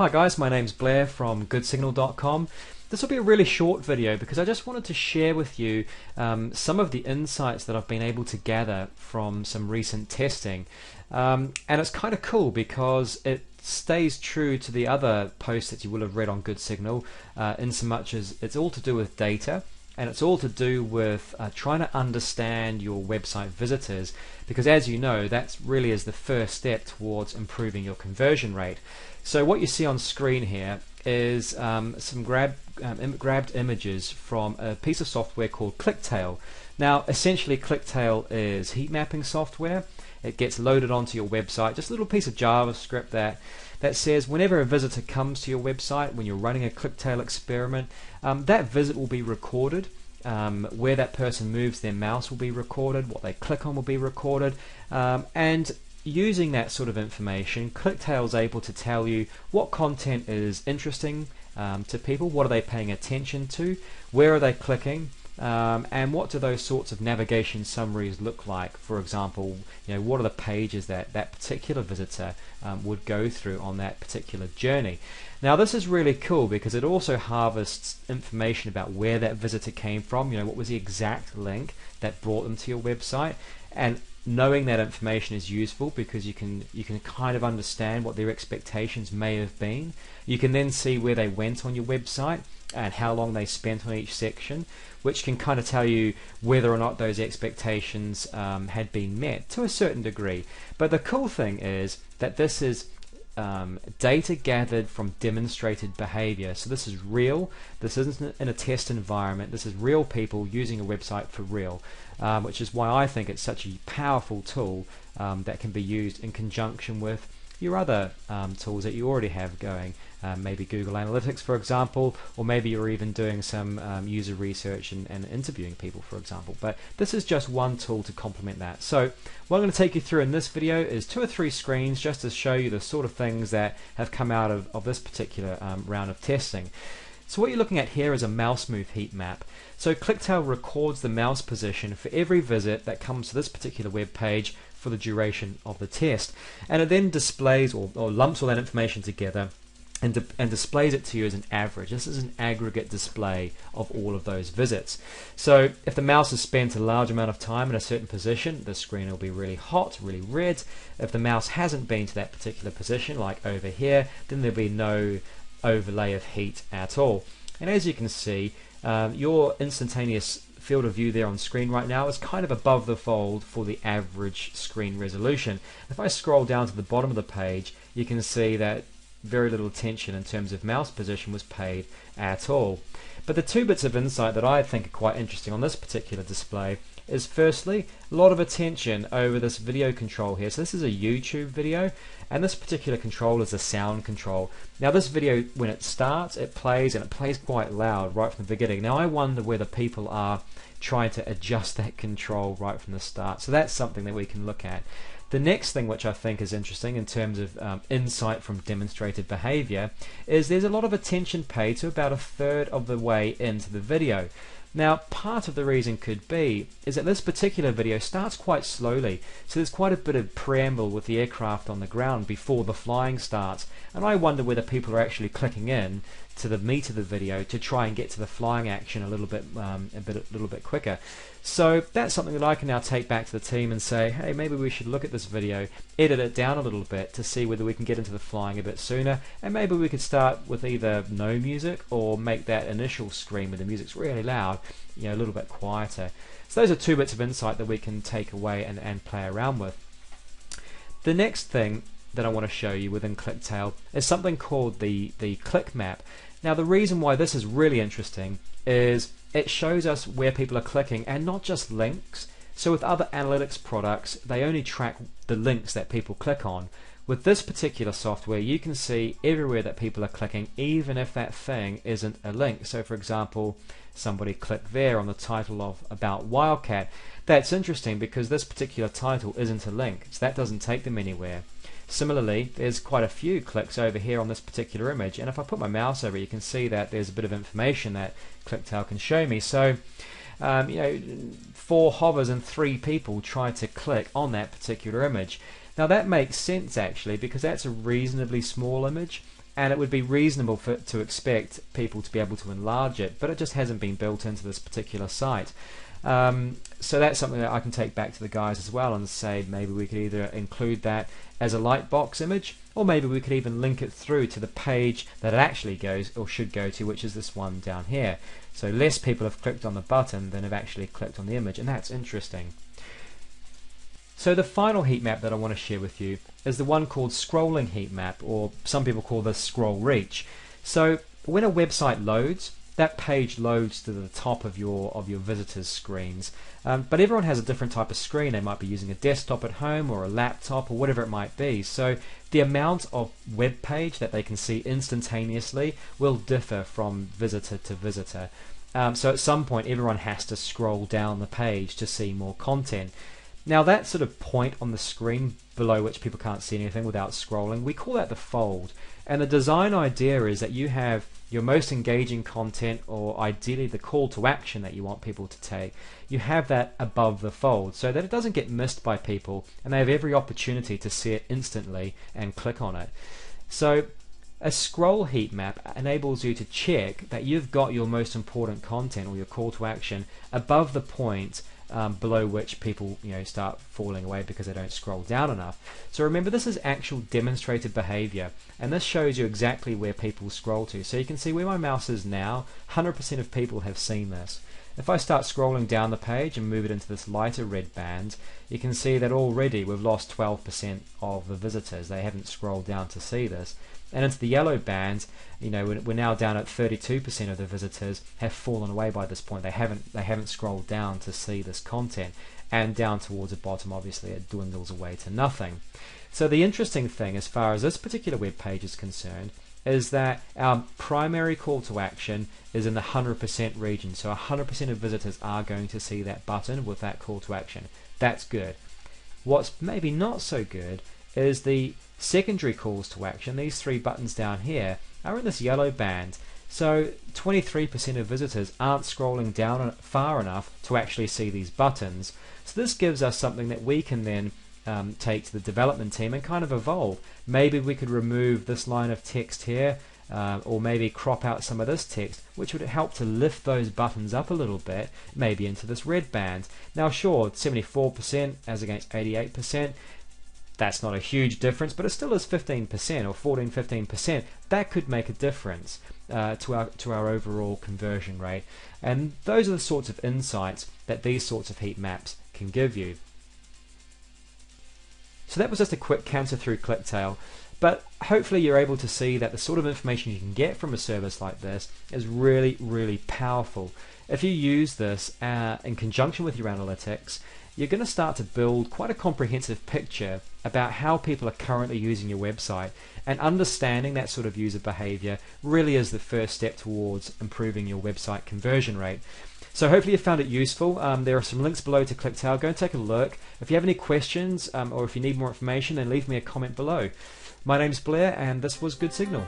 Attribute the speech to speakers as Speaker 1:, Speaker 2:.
Speaker 1: Hi guys, my name's Blair from goodsignal.com. This will be a really short video because I just wanted to share with you some of the insights that I've been able to gather from some recent testing. And it's kind of cool because it stays true to the other posts that you will have read on Good Signal, in so much as it's all to do with data. And it's all to do with trying to understand your website visitors, because as you know, that really is the first step towards improving your conversion rate. So what you see on screen here is some grabbed images from a piece of software called Clicktale. Now essentially Clicktale is heat mapping software. It gets loaded onto your website, just a little piece of JavaScript that says whenever a visitor comes to your website, when you're running a Clicktale experiment, that visit will be recorded. Where that person moves their mouse will be recorded, what they click on will be recorded, and using that sort of information, Clicktale is able to tell you what content is interesting to people, what are they paying attention to, where are they clicking, and what do those sorts of navigation summaries look like. For example, what are the pages that that particular visitor would go through on that particular journey. Now this is really cool because it also harvests information about where that visitor came from, what was the exact link that brought them to your website, and knowing that information is useful because you can kind of understand what their expectations may have been. You can then see where they went on your website and how long they spent on each section, which can kind of tell you whether or not those expectations had been met to a certain degree. But the cool thing is that this is data gathered from demonstrated behavior. So this is real. This isn't in a test environment. This is real people using a website for real, which is why I think it's such a powerful tool that can be used in conjunction with your other tools that you already have going, maybe Google Analytics for example, or maybe you're even doing some user research and interviewing people for example. But this is just one tool to complement that. So what I'm going to take you through in this video is 2 or 3 screens just to show you the sort of things that have come out of this particular round of testing. So what you're looking at here is a mouse move heat map. So Clicktale records the mouse position for every visit that comes to this particular web page for the duration of the test, and it then displays or lumps all that information together and displays it to you as an average. This is an aggregate display of all of those visits. So if the mouse has spent a large amount of time in a certain position, the screen will be really hot, really red. If the mouse hasn't been to that particular position, like over here, then there'll be no overlay of heat at all. And as you can see, your instantaneous field of view there on screen right now is kind of above the fold for the average screen resolution. If I scroll down to the bottom of the page, you can see that very little attention in terms of mouse position was paid at all. But the 2 bits of insight that I think are quite interesting on this particular display is firstly a lot of attention over this video control here. So this is a YouTube video, and this particular control is a sound control. Now this video, when it starts, it plays, and it plays quite loud right from the beginning. Now I wonder whether people are trying to adjust that control right from the start. So that's something that we can look at. The next thing which I think is interesting in terms of insight from demonstrated behavior is there's a lot of attention paid to about 1/3 of the way into the video. Now part of the reason could be is that this particular video starts quite slowly, so there's quite a bit of preamble with the aircraft on the ground before the flying starts, and I wonder whether people are actually clicking in to the meat of the video to try and get to the flying action a little bit quicker. So that's something that I can now take back to the team and say, hey, maybe we should look at this video, edit it down a little bit to see whether we can get into the flying a bit sooner, and maybe we could start with either no music or make that initial screen where the music's really loud, a little bit quieter. So those are 2 bits of insight that we can take away and play around with. The next thing that I want to show you within Clicktale is something called the click map. Now the reason why this is really interesting is it shows us where people are clicking and not just links. So with other analytics products, they only track the links that people click on. With this particular software, you can see everywhere that people are clicking, even if that thing isn't a link. So for example, somebody clicked there on the title of About Wildcat. That's interesting because this particular title isn't a link, so that doesn't take them anywhere. Similarly, there's quite a few clicks over here on this particular image, and if I put my mouse over it, you can see that there's a bit of information that Clicktale can show me. So 4 hovers and 3 people try to click on that particular image. Now that makes sense actually, because that's a reasonably small image, and it would be reasonable to expect people to be able to enlarge it, but it just hasn't been built into this particular site. So that's something that I can take back to the guys as well and say maybe we could either include that as a lightbox image, or maybe we could even link it through to the page that it actually goes or should go to, which is this one down here. So less people have clicked on the button than have actually clicked on the image, and that's interesting. So the final heat map that I want to share with you is the one called scrolling heat map, or some people call this scroll reach. So when a website loads, that page loads to the top of your visitors' screens. But everyone has a different type of screen. They might be using a desktop at home or a laptop or whatever it might be. So the amount of web page that they can see instantaneously will differ from visitor to visitor. So at some point everyone has to scroll down the page to see more content. Now that sort of point on the screen below which people can't see anything without scrolling, we call that the fold. And the design idea is that you have your most engaging content, or ideally the call to action that you want people to take, you have that above the fold so that it doesn't get missed by people and they have every opportunity to see it instantly and click on it. So a scroll heat map enables you to check that you've got your most important content or your call to action above the point below which people start falling away because they don't scroll down enough. So remember, this is actual demonstrated behavior, and this shows you exactly where people scroll to. So you can see where my mouse is now, 100% of people have seen this. If I start scrolling down the page and move it into this lighter red band, you can see that already we've lost 12% of the visitors. They haven't scrolled down to see this. And into the yellow band, we're now down at 32% of the visitors have fallen away by this point. They haven't scrolled down to see this content. And down towards the bottom, obviously, it dwindles away to nothing. So the interesting thing, as far as this particular web page is concerned, is that our primary call to action is in the 100% region. So 100% of visitors are going to see that button with that call to action. That's good. What's maybe not so good is the secondary calls to action. These three buttons down here are in this yellow band. So 23% of visitors aren't scrolling down far enough to actually see these buttons. So this gives us something that we can then take to the development team and kind of evolve. Maybe we could remove this line of text here, or maybe crop out some of this text, which would help to lift those buttons up a little bit, maybe into this red band. Now sure, 74% as against 88%, that's not a huge difference, but it still is 15% or 14-15%. That could make a difference to our overall conversion rate. And those are the sorts of insights that these sorts of heat maps can give you. So that was just a quick canter through Clicktale, but hopefully you're able to see that the sort of information you can get from a service like this is really, really powerful. If you use this in conjunction with your analytics, you're going to start to build quite a comprehensive picture about how people are currently using your website, and understanding that sort of user behavior really is the first step towards improving your website conversion rate. So hopefully you found it useful. There are some links below to Clicktale. Go and take a look. If you have any questions or if you need more information, then leave me a comment below. My name's Blair, and this was Good Signal.